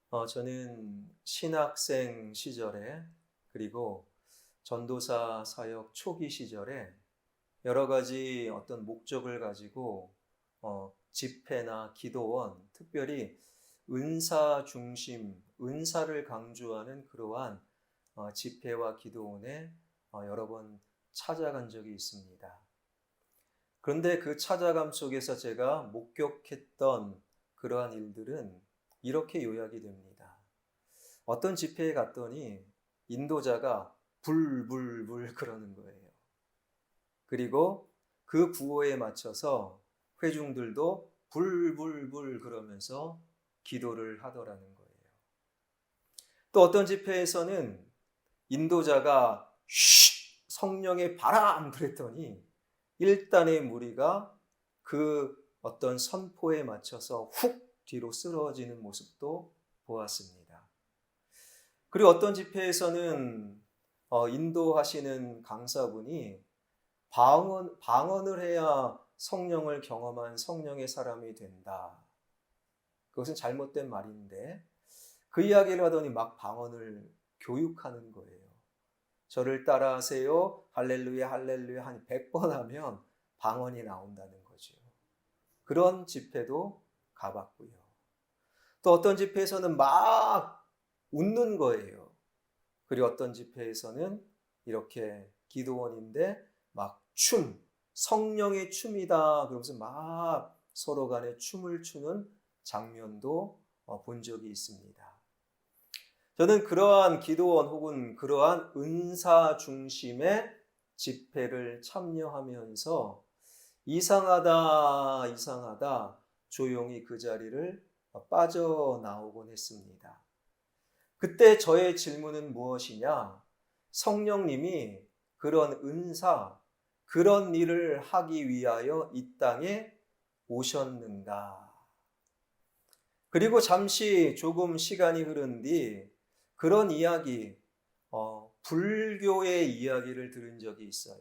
저는 신학생 시절에 그리고 전도사 사역 초기 시절에 여러 가지 어떤 목적을 가지고 집회나 기도원, 특별히 은사 중심, 은사를 강조하는 그러한 집회와 기도원에 여러 번 찾아간 적이 있습니다. 그런데 그 찾아감 속에서 제가 목격했던 그러한 일들은 이렇게 요약이 됩니다. 어떤 집회에 갔더니 인도자가 불불불 그러는 거예요. 그리고 그 구호에 맞춰서 회중들도 불불불 그러면서 기도를 하더라는 거예요. 또 어떤 집회에서는 인도자가 쉿 성령의 바람 그랬더니 일단의 무리가 그 어떤 선포에 맞춰서 훅 뒤로 쓰러지는 모습도 보았습니다. 그리고 어떤 집회에서는 인도하시는 강사분이 방언을 해야 성령을 경험한 성령의 사람이 된다. 그것은 잘못된 말인데 그 이야기를 하더니 막 방언을 교육하는 거예요. 저를 따라하세요. 할렐루야 할렐루야 한 100번 하면 방언이 나온다는 거죠. 그런 집회도 가봤고요. 또 어떤 집회에서는 막 웃는 거예요. 그리고 어떤 집회에서는 이렇게 기도원인데 막 성령의 춤이다 그러면서 막 서로 간에 춤을 추는 장면도 본 적이 있습니다. 저는 그러한 기도원 혹은 그러한 은사 중심의 집회를 참여하면서 이상하다 조용히 그 자리를 빠져나오곤 했습니다. 그때 저의 질문은 무엇이냐? 성령님이 그런 은사, 그런 일을 하기 위하여 이 땅에 오셨는가? 그리고 잠시 조금 시간이 흐른 뒤 그런 이야기, 불교의 이야기를 들은 적이 있어요.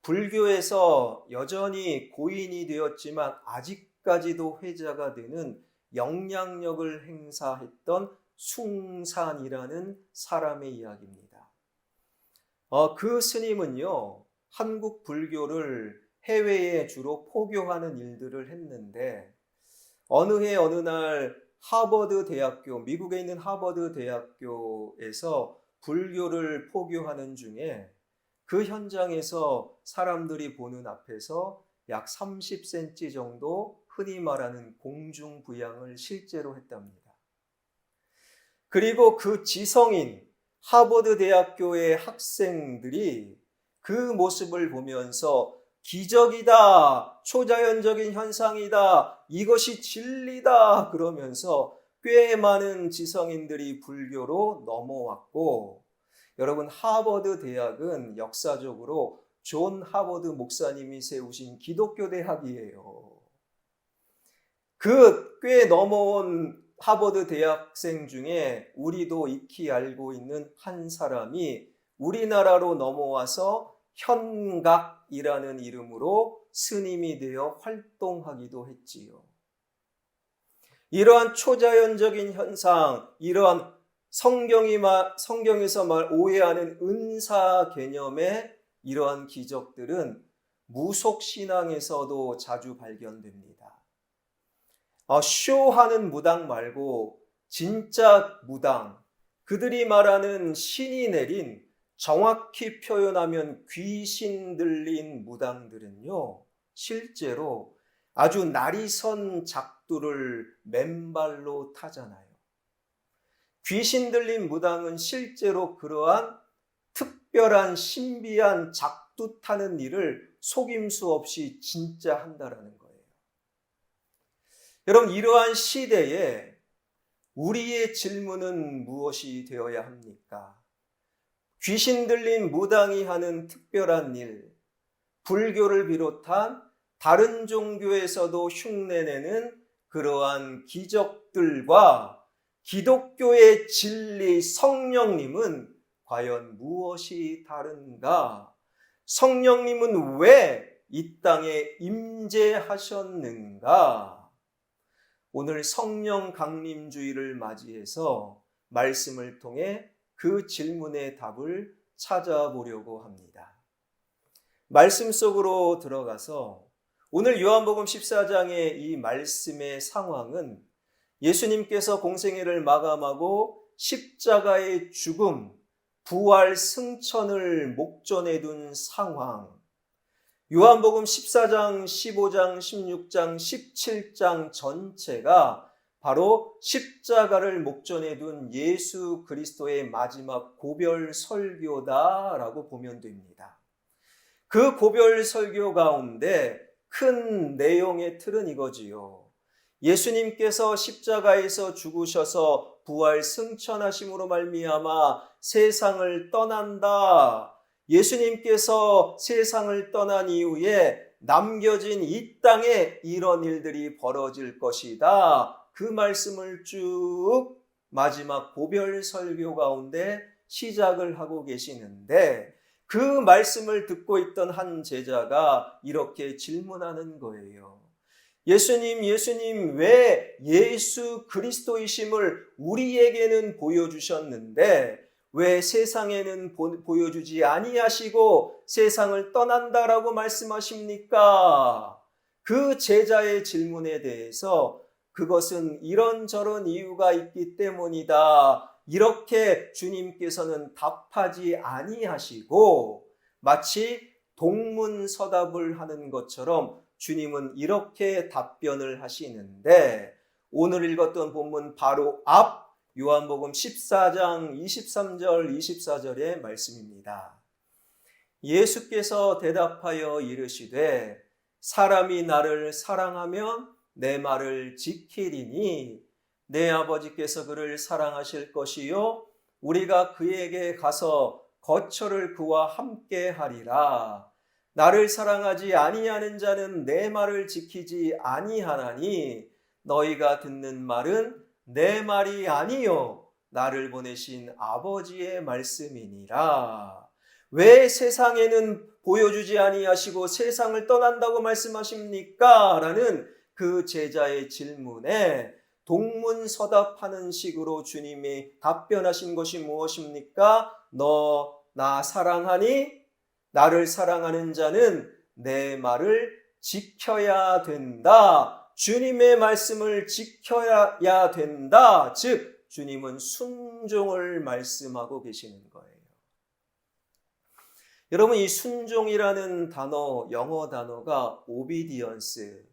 불교에서 여전히 고인이 되었지만 아직까지도 회자가 되는 영향력을 행사했던 숭산이라는 사람의 이야기입니다. 그 스님은요, 한국 불교를 해외에 주로 포교하는 일들을 했는데 어느 해 어느 날 하버드 대학교, 미국에 있는 하버드 대학교에서 불교를 포교하는 중에 그 현장에서 사람들이 보는 앞에서 약 30cm 정도 흔히 말하는 공중부양을 실제로 했답니다. 그리고 그 지성인 하버드 대학교의 학생들이 그 모습을 보면서 기적이다, 초자연적인 현상이다, 이것이 진리다 그러면서 꽤 많은 지성인들이 불교로 넘어왔고, 여러분 하버드 대학은 역사적으로 존 하버드 목사님이 세우신 기독교 대학이에요. 그 꽤 넘어온 하버드 대학생 중에 우리도 익히 알고 있는 한 사람이 우리나라로 넘어와서 현각이라는 이름으로 스님이 되어 활동하기도 했지요. 이러한 초자연적인 현상, 이러한 성경에서 오해하는 은사 개념의 이러한 기적들은 무속신앙에서도 자주 발견됩니다. 쇼하는 무당 말고 진짜 무당, 그들이 말하는 신이 내린, 정확히 표현하면 귀신 들린 무당들은요, 실제로 아주 날이 선 작두를 맨발로 타잖아요. 귀신 들린 무당은 실제로 그러한 특별한 신비한 작두 타는 일을 속임수 없이 진짜 한다라는 거예요. 여러분, 이러한 시대에 우리의 질문은 무엇이 되어야 합니까? 귀신 들린 무당이 하는 특별한 일, 불교를 비롯한 다른 종교에서도 흉내내는 그러한 기적들과 기독교의 진리 성령님은 과연 무엇이 다른가? 성령님은 왜 이 땅에 임재하셨는가? 오늘 성령 강림주의를 맞이해서 말씀을 통해 그 질문의 답을 찾아보려고 합니다. 말씀 속으로 들어가서 오늘 요한복음 14장의 이 말씀의 상황은 예수님께서 공생애를 마감하고 십자가의 죽음, 부활, 승천을 목전에 둔 상황, 요한복음 14장, 15장, 16장, 17장 전체가 바로 십자가를 목전에 둔 예수 그리스도의 마지막 고별 설교다라고 보면 됩니다. 그 고별 설교 가운데 큰 내용의 틀은 이거지요. 예수님께서 십자가에서 죽으셔서 부활 승천하심으로 말미암아 세상을 떠난다. 예수님께서 세상을 떠난 이후에 남겨진 이 땅에 이런 일들이 벌어질 것이다. 그 말씀을 쭉 마지막 고별 설교 가운데 시작을 하고 계시는데 그 말씀을 듣고 있던 한 제자가 이렇게 질문하는 거예요. 예수님, 왜 예수 그리스도이심을 우리에게는 보여주셨는데 왜 세상에는 보여주지 아니하시고 세상을 떠난다라고 말씀하십니까? 그 제자의 질문에 대해서 그것은 이런저런 이유가 있기 때문이다. 이렇게 주님께서는 답하지 아니하시고 마치 동문서답을 하는 것처럼 주님은 이렇게 답변을 하시는데 오늘 읽었던 본문 바로 앞 요한복음 14장 23절 24절의 말씀입니다. 예수께서 대답하여 이르시되 사람이 나를 사랑하면 내 말을 지키리니 내 아버지께서 그를 사랑하실 것이요 우리가 그에게 가서 거처를 그와 함께 하리라. 나를 사랑하지 아니하는 자는 내 말을 지키지 아니하나니 너희가 듣는 말은 내 말이 아니요 나를 보내신 아버지의 말씀이니라. 왜 세상에는 보여주지 아니하시고 세상을 떠난다고 말씀하십니까? 라는 그 제자의 질문에 동문서답하는 식으로 주님이 답변하신 것이 무엇입니까? 너 나 사랑하니? 나를 사랑하는 자는 내 말을 지켜야 된다. 주님의 말씀을 지켜야 된다. 즉 주님은 순종을 말씀하고 계시는 거예요. 여러분 이 순종이라는 단어, 영어 단어가 obedience.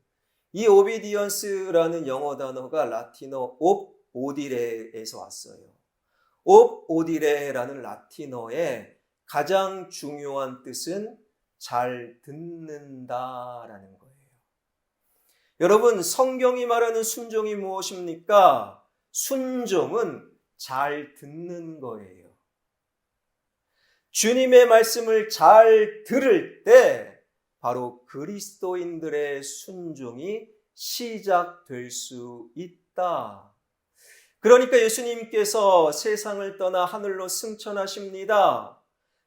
이 obedience라는 영어 단어가 라틴어 ob odire에서 왔어요. ob odire라는 라틴어의 가장 중요한 뜻은 잘 듣는다라는 거예요. 여러분 성경이 말하는 순종이 무엇입니까? 순종은 잘 듣는 거예요. 주님의 말씀을 잘 들을 때 바로 그리스도인들의 순종이 시작될 수 있다. 그러니까 예수님께서 세상을 떠나 하늘로 승천하십니다.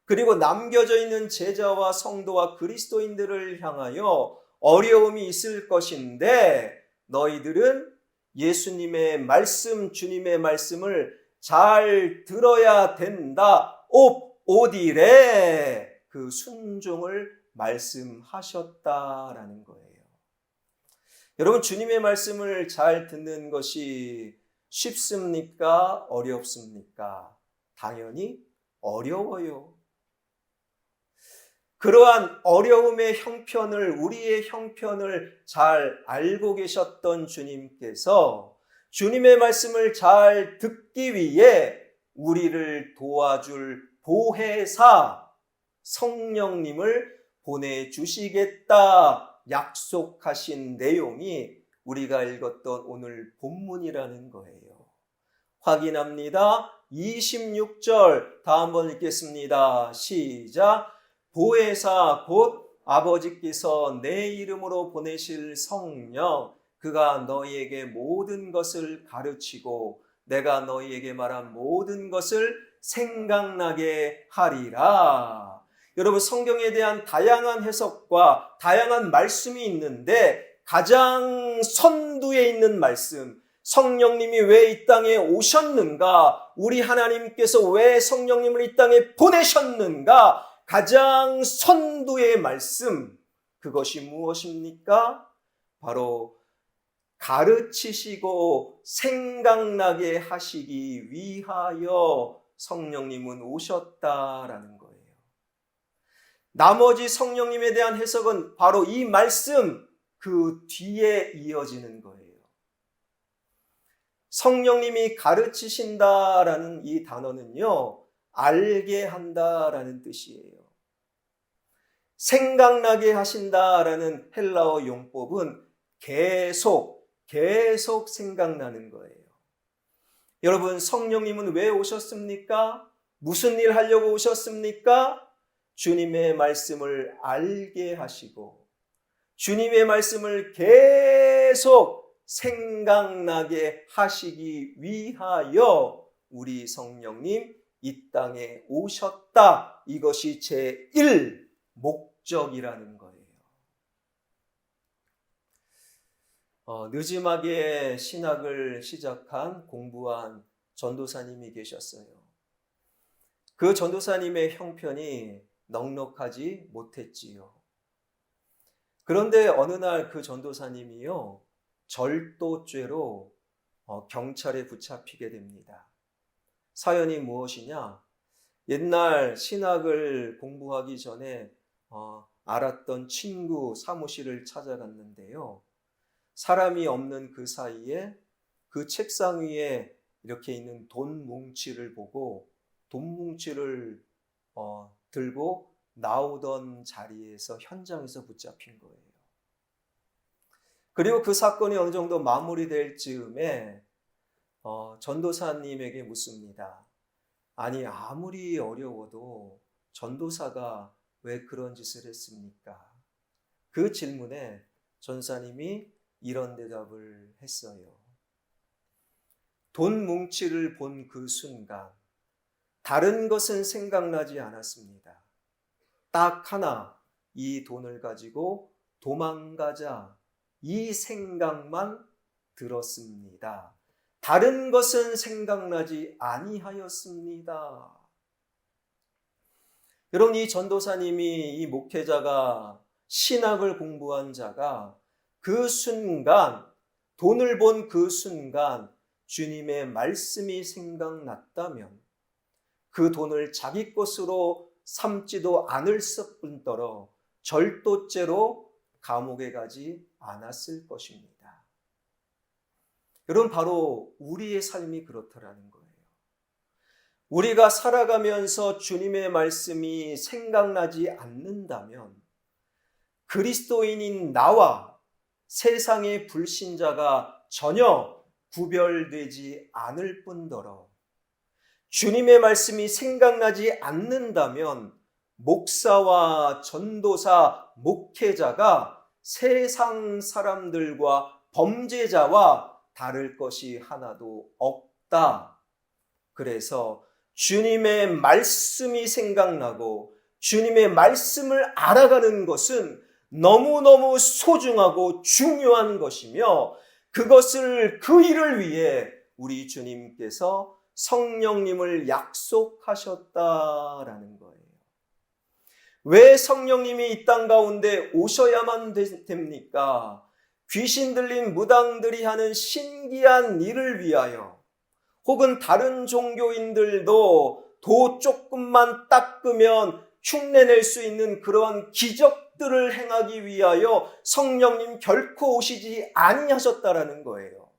그리고 남겨져 있는 제자와 성도와 그리스도인들을 향하여 어려움이 있을 것인데 너희들은 예수님의 말씀, 주님의 말씀을 잘 들어야 된다. 오디레 그 순종을 말씀하셨다라는 거예요. 여러분 주님의 말씀을 잘 듣는 것이 쉽습니까? 어렵습니까? 당연히 어려워요. 그러한 어려움의 형편을 우리의 형편을 잘 알고 계셨던 주님께서 주님의 말씀을 잘 듣기 위해 우리를 도와줄 보혜사 성령님을 보내주시겠다 약속하신 내용이 우리가 읽었던 오늘 본문이라는 거예요. 확인합니다. 26절 다 한번 읽겠습니다. 시작. 보혜사 곧 아버지께서 내 이름으로 보내실 성령 그가 너희에게 모든 것을 가르치고 내가 너희에게 말한 모든 것을 생각나게 하리라. 여러분 성경에 대한 다양한 해석과 다양한 말씀이 있는데 가장 선두에 있는 말씀, 성령님이 왜 이 땅에 오셨는가? 우리 하나님께서 왜 성령님을 이 땅에 보내셨는가? 가장 선두의 말씀, 그것이 무엇입니까? 바로 가르치시고 생각나게 하시기 위하여 성령님은 오셨다라는 거예요. 나머지 성령님에 대한 해석은 바로 이 말씀 그 뒤에 이어지는 거예요. 성령님이 가르치신다라는 이 단어는요, 알게 한다라는 뜻이에요. 생각나게 하신다라는 헬라어 용법은 계속 생각나는 거예요. 여러분, 성령님은 왜 오셨습니까? 무슨 일 하려고 오셨습니까? 주님의 말씀을 알게 하시고 주님의 말씀을 계속 생각나게 하시기 위하여 우리 성령님 이 땅에 오셨다. 이것이 제1 목적이라는 거예요. 느지막에 신학을 시작한 공부한 전도사님이 계셨어요. 그 전도사님의 형편이 넉넉하지 못했지요. 그런데 어느 날 그 전도사님이요, 절도죄로 경찰에 붙잡히게 됩니다. 사연이 무엇이냐? 옛날 신학을 공부하기 전에 알았던 친구 사무실을 찾아갔는데요. 사람이 없는 그 사이에 그 책상 위에 이렇게 있는 돈 뭉치를 보고 돈 뭉치를 들고 나오던 자리에서 현장에서 붙잡힌 거예요. 그리고 그 사건이 어느 정도 마무리될 즈음에 전도사님에게 묻습니다. 아니, 아무리 어려워도 전도사가 왜 그런 짓을 했습니까? 그 질문에 전사님이 이런 대답을 했어요. 돈 뭉치를 본 그 순간 다른 것은 생각나지 않았습니다. 딱 하나, 이 돈을 가지고 도망가자, 이 생각만 들었습니다. 다른 것은 생각나지 아니하였습니다. 여러분, 이 전도사님이, 이 목회자가, 신학을 공부한 자가 그 순간, 돈을 본 그 순간 주님의 말씀이 생각났다면 그 돈을 자기 것으로 삼지도 않을 뿐더러 절도죄로 감옥에 가지 않았을 것입니다. 여러분, 바로 우리의 삶이 그렇다라는 거예요. 우리가 살아가면서 주님의 말씀이 생각나지 않는다면 그리스도인인 나와 세상의 불신자가 전혀 구별되지 않을 뿐더러 주님의 말씀이 생각나지 않는다면 목사와 전도사, 목회자가 세상 사람들과 범죄자와 다를 것이 하나도 없다. 그래서 주님의 말씀이 생각나고 주님의 말씀을 알아가는 것은 너무너무 소중하고 중요한 것이며 그것을 그 일을 위해 우리 주님께서 성령님을 약속하셨다라는 거예요. 왜 성령님이 이 땅 가운데 오셔야만 됩니까? 귀신 들린 무당들이 하는 신기한 일을 위하여 혹은 다른 종교인들도 도 조금만 닦으면 흉내낼 수 있는 그러한 기적들을 행하기 위하여 성령님 결코 오시지 아니하셨다라는 거예요.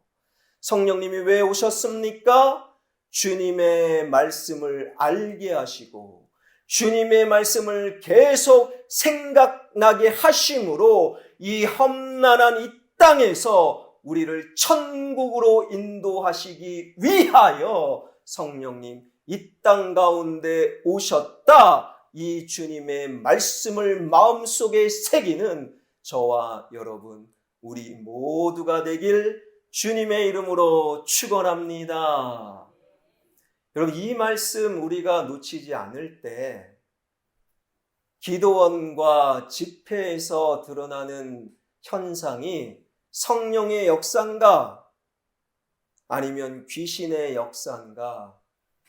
성령님이 왜 오셨습니까? 주님의 말씀을 알게 하시고 주님의 말씀을 계속 생각나게 하심으로 이 험난한 이 땅에서 우리를 천국으로 인도하시기 위하여 성령님 이 땅 가운데 오셨다. 이 주님의 말씀을 마음속에 새기는 저와 여러분, 우리 모두가 되길 주님의 이름으로 축원합니다. 여러분, 이 말씀 우리가 놓치지 않을 때 기도원과 집회에서 드러나는 현상이 성령의 역사인가? 아니면 귀신의 역사인가?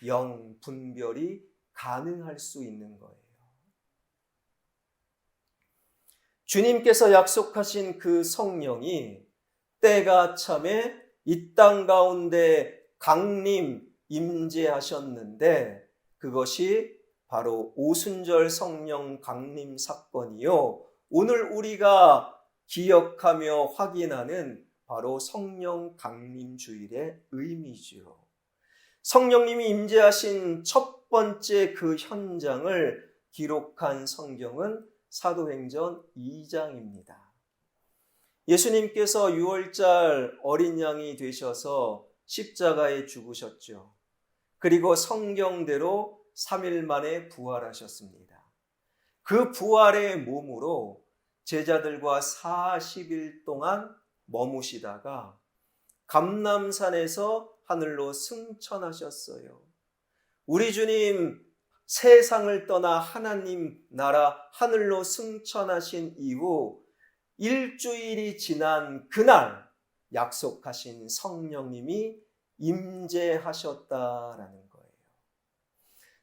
영 분별이 가능할 수 있는 거예요. 주님께서 약속하신 그 성령이 때가 참에 이 땅 가운데 강림 임재하셨는데 그것이 바로 오순절 성령 강림 사건이요. 오늘 우리가 기억하며 확인하는 바로 성령 강림 주일의 의미죠. 성령님이 임재하신 첫 번째 그 현장을 기록한 성경은 사도행전 2장입니다. 예수님께서 6월절 어린 양이 되셔서 십자가에 죽으셨죠. 그리고 성경대로 3일 만에 부활하셨습니다. 그 부활의 몸으로 제자들과 40일 동안 머무시다가 감람산에서 하늘로 승천하셨어요. 우리 주님 세상을 떠나 하나님 나라 하늘로 승천하신 이후 일주일이 지난 그날 약속하신 성령님이 임재하셨다라는 거예요.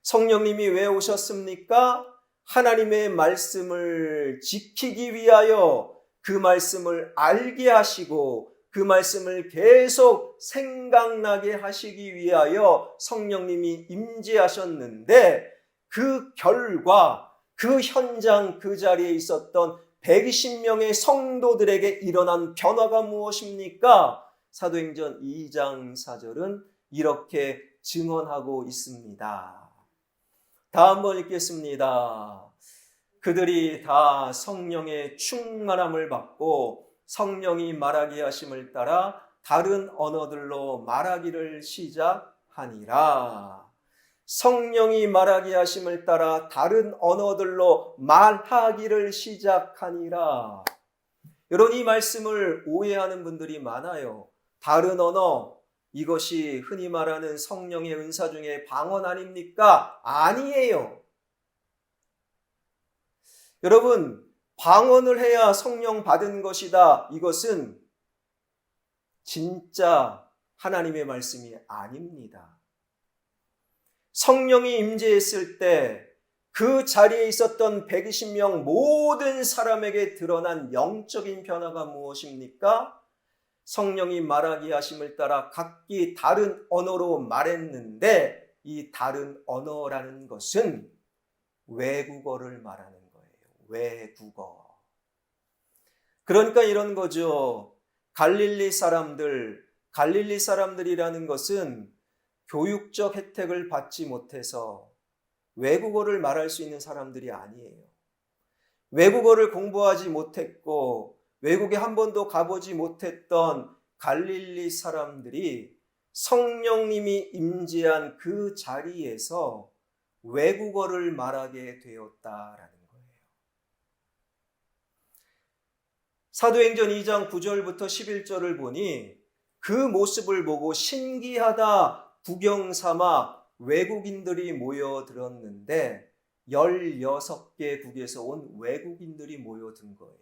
성령님이 왜 오셨습니까? 하나님의 말씀을 지키기 위하여 그 말씀을 알게 하시고 그 말씀을 계속 생각나게 하시기 위하여 성령님이 임재하셨는데 그 결과 그 현장 그 자리에 있었던 120명의 성도들에게 일어난 변화가 무엇입니까? 사도행전 2장 4절은 이렇게 증언하고 있습니다. 다 한번 읽겠습니다. 그들이 다 성령의 충만함을 받고 성령이 말하게 하심을 따라 다른 언어들로 말하기를 시작하니라. 성령이 말하게 하심을 따라 다른 언어들로 말하기를 시작하니라. 여러분, 이 말씀을 오해하는 분들이 많아요. 다른 언어, 이것이 흔히 말하는 성령의 은사 중에 방언 아닙니까? 아니에요. 여러분, 방언을 해야 성령 받은 것이다. 이것은 진짜 하나님의 말씀이 아닙니다. 성령이 임재했을 때 그 자리에 있었던 120명 모든 사람에게 드러난 영적인 변화가 무엇입니까? 성령이 말하게 하심을 따라 각기 다른 언어로 말했는데 이 다른 언어라는 것은 외국어를 말하는 거예요. 외국어. 그러니까 이런 거죠. 갈릴리 사람들이라는 것은 교육적 혜택을 받지 못해서 외국어를 말할 수 있는 사람들이 아니에요. 외국어를 공부하지 못했고 외국에 한 번도 가보지 못했던 갈릴리 사람들이 성령님이 임재한 그 자리에서 외국어를 말하게 되었다라는 거예요. 사도행전 2장 9절부터 11절을 보니 그 모습을 보고 신기하다 구경 삼아 외국인들이 모여들었는데 16개국에서 온 외국인들이 모여든 거예요.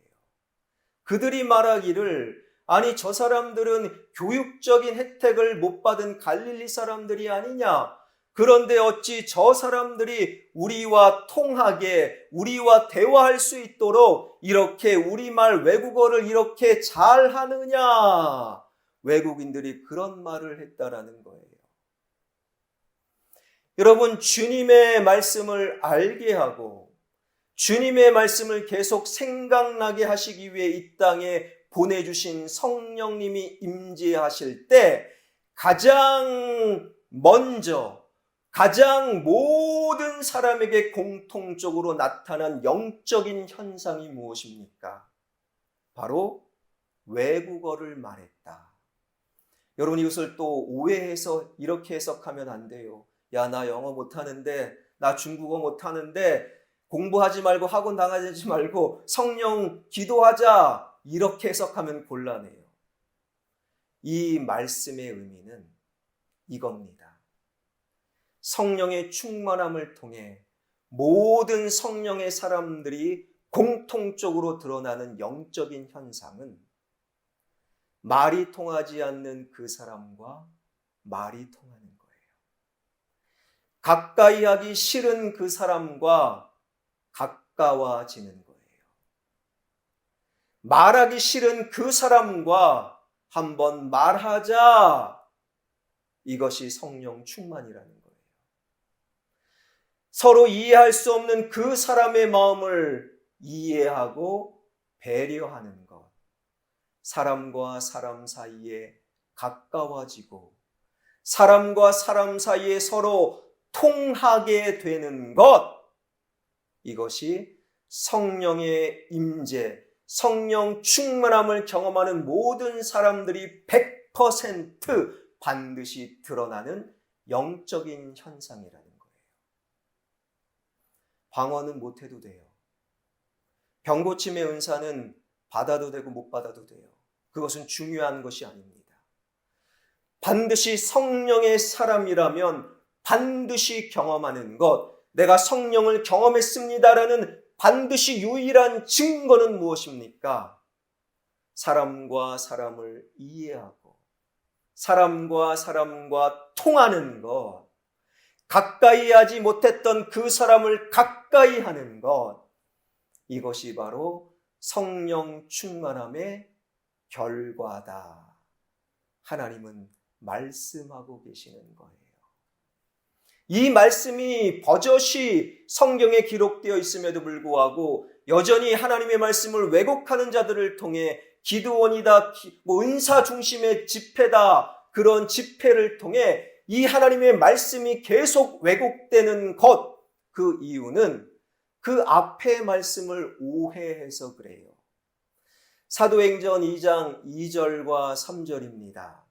그들이 말하기를 아니 저 사람들은 교육적인 혜택을 못 받은 갈릴리 사람들이 아니냐. 그런데 어찌 저 사람들이 우리와 통하게 우리와 대화할 수 있도록 이렇게 우리말 외국어를 이렇게 잘하느냐. 외국인들이 그런 말을 했다라는 거예요. 여러분, 주님의 말씀을 알게 하고 주님의 말씀을 계속 생각나게 하시기 위해 이 땅에 보내주신 성령님이 임재하실 때 가장 먼저 가장 모든 사람에게 공통적으로 나타난 영적인 현상이 무엇입니까? 바로 외국어를 말했다. 여러분, 이것을 또 오해해서 이렇게 해석하면 안 돼요. 야, 나 영어 못하는데, 나 중국어 못하는데 공부하지 말고 학원 나가지 말고 성령 기도하자. 이렇게 해석하면 곤란해요. 이 말씀의 의미는 이겁니다. 성령의 충만함을 통해 모든 성령의 사람들이 공통적으로 드러나는 영적인 현상은 말이 통하지 않는 그 사람과 말이 통하는 거예요. 가까이 하기 싫은 그 사람과 가까워지는 거예요. 말하기 싫은 그 사람과 한번 말하자. 이것이 성령 충만이라는 거예요. 서로 이해할 수 없는 그 사람의 마음을 이해하고 배려하는 것. 사람과 사람 사이에 가까워지고 사람과 사람 사이에 서로 통하게 되는 것. 이것이 성령의 임재, 성령 충만함을 경험하는 모든 사람들이 100% 반드시 드러나는 영적인 현상이라는 거예요. 방언은 못해도 돼요. 병고침의 은사는 받아도 되고 못 받아도 돼요. 그것은 중요한 것이 아닙니다. 반드시 성령의 사람이라면 반드시 경험하는 것, 내가 성령을 경험했습니다라는 반드시 유일한 증거는 무엇입니까? 사람과 사람을 이해하고 사람과 사람과 통하는 것, 가까이 하지 못했던 그 사람을 가까이 하는 것, 이것이 바로 성령 충만함의 결과다. 하나님은 말씀하고 계시는 거예요. 이 말씀이 버젓이 성경에 기록되어 있음에도 불구하고 여전히 하나님의 말씀을 왜곡하는 자들을 통해 기드온이다, 은사 중심의 집회다, 그런 집회를 통해 이 하나님의 말씀이 계속 왜곡되는 것, 그 이유는 그 앞의 말씀을 오해해서 그래요. 사도행전 2장 2절과 3절입니다.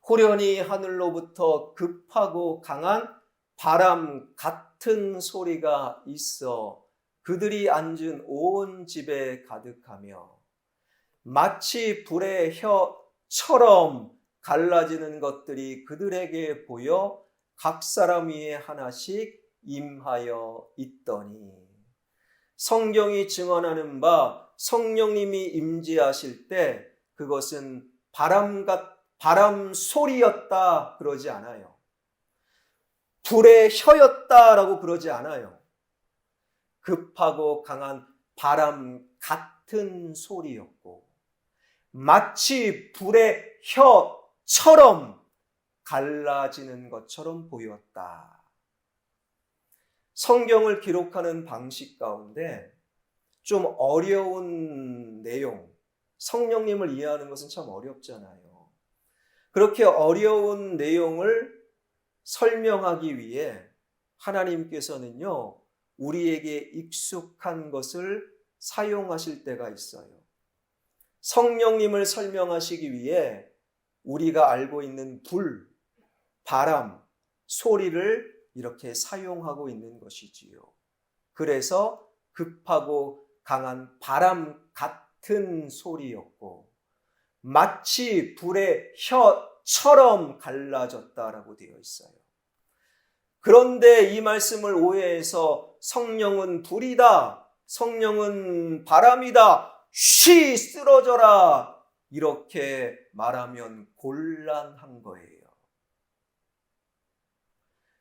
호련히 하늘로부터 급하고 강한 바람 같은 소리가 있어 그들이 앉은 온 집에 가득하며 마치 불의 혀처럼 갈라지는 것들이 그들에게 보여 각 사람 위에 하나씩 임하여 있더니, 성경이 증언하는 바 성령님이 임재하실 때 그것은 바람 소리였다 그러지 않아요. 불의 혀였다라고 그러지 않아요. 급하고 강한 바람 같은 소리였고 마치 불의 혀처럼 갈라지는 것처럼 보였다. 성경을 기록하는 방식 가운데 좀 어려운 내용, 성령님을 이해하는 것은 참 어렵잖아요. 그렇게 어려운 내용을 설명하기 위해 하나님께서는요, 우리에게 익숙한 것을 사용하실 때가 있어요. 성령님을 설명하시기 위해 우리가 알고 있는 불, 바람, 소리를 이렇게 사용하고 있는 것이지요. 그래서 급하고 강한 바람 같은 소리였고 마치 불의 혀처럼 갈라졌다라고 되어 있어요. 그런데 이 말씀을 오해해서 성령은 불이다, 성령은 바람이다, 쉬 쓰러져라 이렇게 말하면 곤란한 거예요.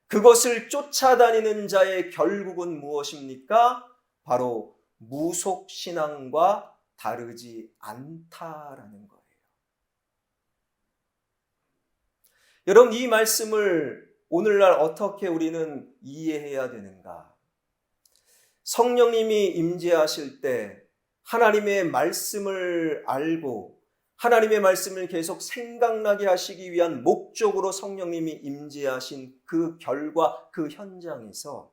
그것을 쫓아다니는 자의 결국은 무엇입니까? 바로 무속신앙과 다르지 않다라는 거예요. 여러분, 이 말씀을 오늘날 어떻게 우리는 이해해야 되는가? 성령님이 임재하실 때 하나님의 말씀을 알고 하나님의 말씀을 계속 생각나게 하시기 위한 목적으로 성령님이 임재하신 그 결과, 그 현장에서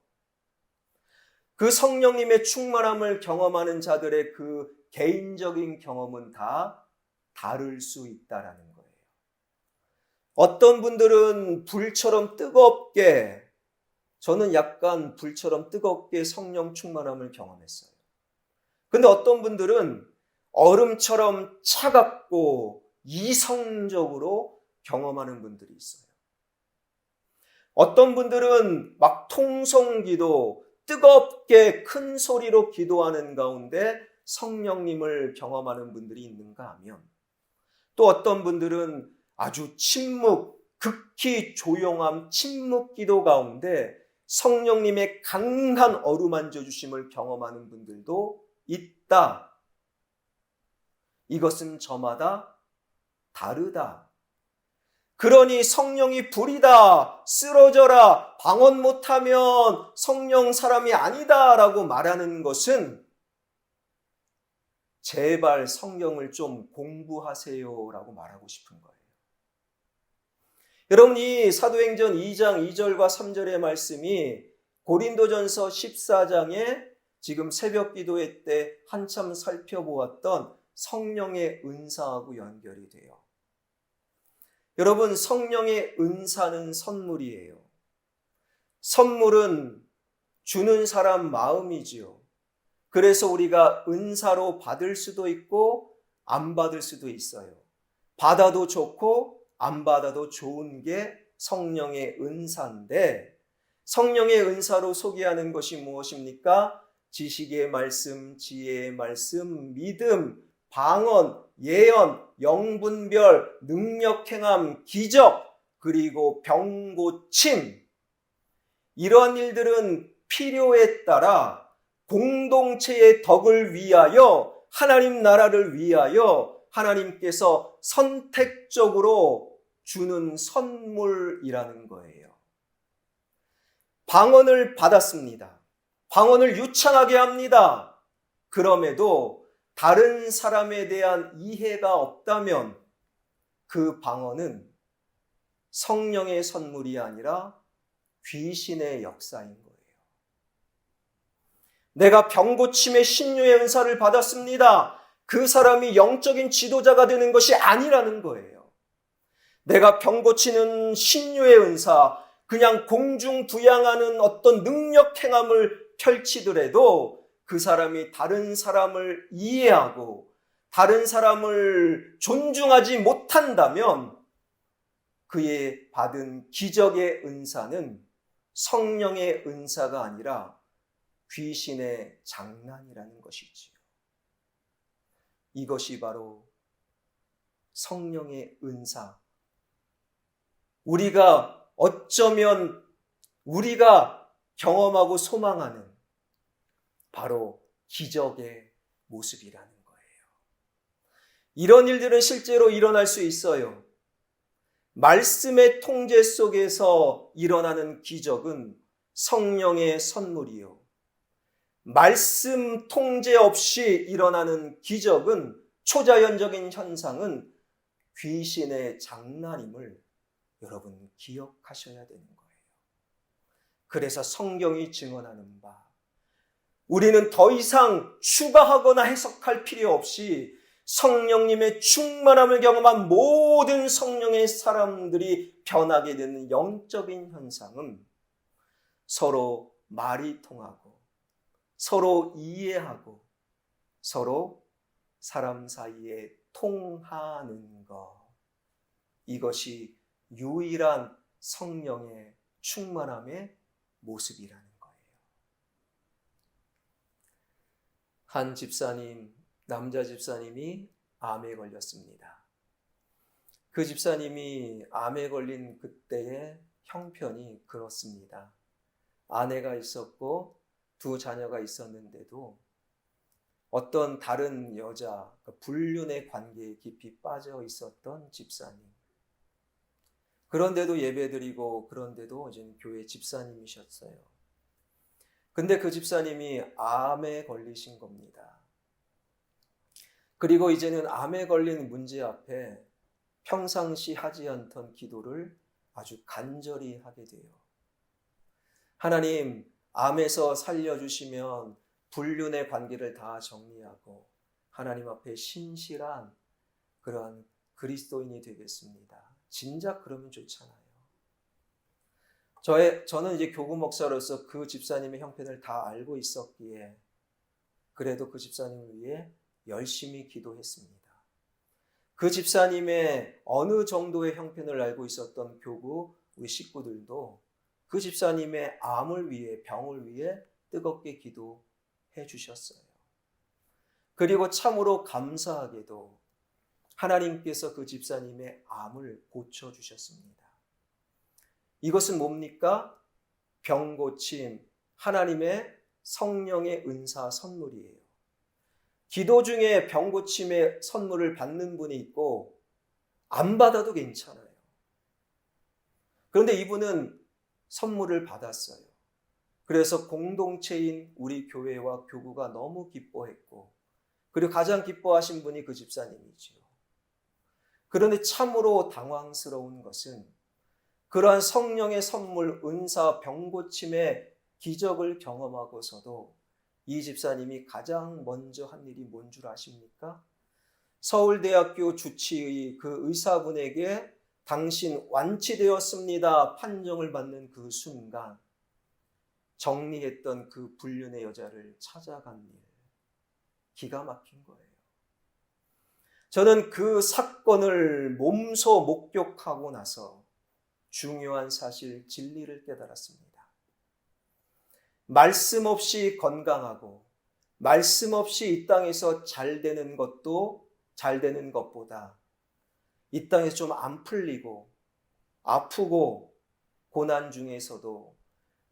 그 성령님의 충만함을 경험하는 자들의 그 개인적인 경험은 다 다를 수 있다라는 거예요. 어떤 분들은 불처럼 뜨겁게, 저는 약간 불처럼 뜨겁게 성령 충만함을 경험했어요. 근데 어떤 분들은 얼음처럼 차갑고 이성적으로 경험하는 분들이 있어요. 어떤 분들은 막 통성기도, 뜨겁게 큰 소리로 기도하는 가운데 성령님을 경험하는 분들이 있는가 하면 또 어떤 분들은 아주 극히 조용함, 침묵 기도 가운데 성령님의 강한 어루만져 주심을 경험하는 분들도 있다. 이것은 저마다 다르다. 그러니 성령이 불이다, 쓰러져라, 방언 못하면 성령 사람이 아니다 라고 말하는 것은 제발 성경을 좀 공부하세요 라고 말하고 싶은 거예요. 여러분, 이 사도행전 2장 2절과 3절의 말씀이 고린도전서 14장에 지금 새벽 기도회 때 한참 살펴보았던 성령의 은사하고 연결이 돼요. 여러분, 성령의 은사는 선물이에요. 선물은 주는 사람 마음이지요. 그래서 우리가 은사로 받을 수도 있고 안 받을 수도 있어요. 받아도 좋고 안 받아도 좋은 게 성령의 은사인데, 성령의 은사로 소개하는 것이 무엇입니까? 지식의 말씀, 지혜의 말씀, 믿음, 방언, 예언, 영분별, 능력행함, 기적, 그리고 병고침. 이러한 일들은 필요에 따라 공동체의 덕을 위하여, 하나님 나라를 위하여 하나님께서 선택적으로 주는 선물이라는 거예요. 방언을 받았습니다. 방언을 유창하게 합니다. 그럼에도 다른 사람에 대한 이해가 없다면 그 방언은 성령의 선물이 아니라 귀신의 역사인 거예요. 내가 병고침의 신유의 은사를 받았습니다. 그 사람이 영적인 지도자가 되는 것이 아니라는 거예요. 내가 병고치는 신유의 은사, 그냥 공중부양하는 어떤 능력 행함을 펼치더라도 그 사람이 다른 사람을 이해하고 다른 사람을 존중하지 못한다면 그의 받은 기적의 은사는 성령의 은사가 아니라 귀신의 장난이라는 것이지요. 이것이 바로 성령의 은사. 우리가 어쩌면 우리가 경험하고 소망하는 바로 기적의 모습이라는 거예요. 이런 일들은 실제로 일어날 수 있어요. 말씀의 통제 속에서 일어나는 기적은 성령의 선물이요. 말씀 통제 없이 일어나는 기적은, 초자연적인 현상은 귀신의 장난임을 여러분 기억하셔야 되는 거예요. 그래서 성경이 증언하는 바, 우리는 더 이상 추가하거나 해석할 필요 없이 성령님의 충만함을 경험한 모든 성령의 사람들이 변하게 되는 영적인 현상은 서로 말이 통하고 서로 이해하고 서로 사람 사이에 통하는 것. 이것이 유일한 성령의 충만함의 모습이라는 거예요. 한 집사님, 남자 집사님이 암에 걸렸습니다. 그 집사님이 암에 걸린 그때의 형편이 그렇습니다. 아내가 있었고 두 자녀가 있었는데도 어떤 다른 여자, 불륜의 관계에 깊이 빠져 있었던 집사님. 그런데도 예배드리고 그런데도 이제 교회 집사님이셨어요. 근데 그 집사님이 암에 걸리신 겁니다. 그리고 이제는 암에 걸린 문제 앞에 평상시 하지 않던 기도를 아주 간절히 하게 돼요. 하나님, 암에서 살려주시면 불륜의 관계를 다 정리하고 하나님 앞에 신실한 그러한 그리스도인이 되겠습니다. 진작 그러면 좋잖아요. 저는 이제 교구 목사로서 그 집사님의 형편을 다 알고 있었기에 그래도 그 집사님을 위해 열심히 기도했습니다. 그 집사님의 어느 정도의 형편을 알고 있었던 교구 우리 식구들도 그 집사님의 암을 위해, 병을 위해 뜨겁게 기도해 주셨어요. 그리고 참으로 감사하게도 하나님께서 그 집사님의 암을 고쳐주셨습니다. 이것은 뭡니까? 병고침, 하나님의 성령의 은사 선물이에요. 기도 중에 병고침의 선물을 받는 분이 있고 안 받아도 괜찮아요. 그런데 이분은 선물을 받았어요. 그래서 공동체인 우리 교회와 교구가 너무 기뻐했고, 그리고 가장 기뻐하신 분이 그 집사님이지요. 그런데 참으로 당황스러운 것은 그러한 성령의 선물, 은사, 병고침의 기적을 경험하고서도 이 집사님이 가장 먼저 한 일이 뭔 줄 아십니까? 서울대학교 주치의 그 의사분에게 당신 완치되었습니다 판정을 받는 그 순간 정리했던 그 불륜의 여자를 찾아간 일, 기가 막힌 거예요. 저는 그 사건을 몸소 목격하고 나서 중요한 사실, 진리를 깨달았습니다. 말씀 없이 건강하고 말씀 없이 이 땅에서 잘 되는 것보다 이 땅에서 좀 안 풀리고 아프고 고난 중에서도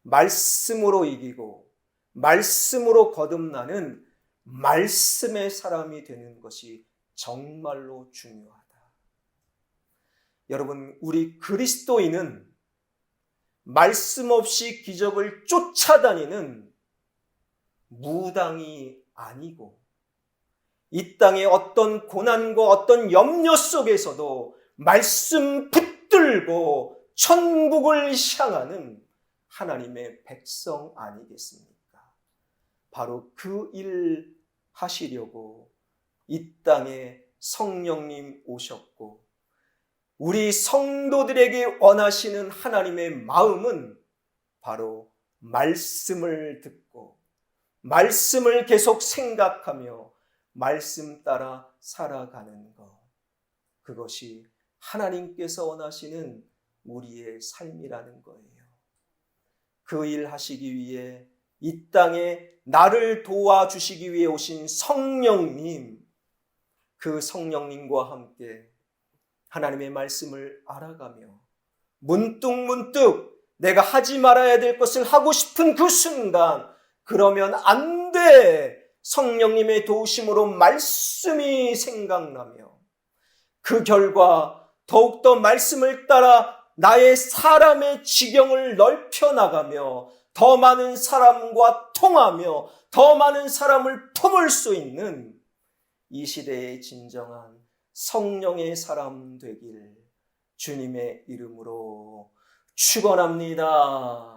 말씀으로 이기고 말씀으로 거듭나는 말씀의 사람이 되는 것이 정말로 중요하다. 여러분, 우리 그리스도인은 말씀 없이 기적을 쫓아다니는 무당이 아니고 이 땅의 어떤 고난과 어떤 염려 속에서도 말씀 붙들고 천국을 향하는 하나님의 백성 아니겠습니까? 바로 그 일 하시려고 이 땅에 성령님 오셨고, 우리 성도들에게 원하시는 하나님의 마음은 바로 말씀을 듣고 말씀을 계속 생각하며 말씀 따라 살아가는 것, 그것이 하나님께서 원하시는 우리의 삶이라는 거예요. 그 일 하시기 위해 이 땅에 나를 도와주시기 위해 오신 성령님, 그 성령님과 함께 하나님의 말씀을 알아가며 문득문득 내가 하지 말아야 될 것을 하고 싶은 그 순간, 그러면 안 돼! 성령님의 도우심으로 말씀이 생각나며 그 결과 더욱더 말씀을 따라 나의 사람의 지경을 넓혀나가며 더 많은 사람과 통하며 더 많은 사람을 품을 수 있는 이 시대의 진정한 성령의 사람 되길 주님의 이름으로 축원합니다.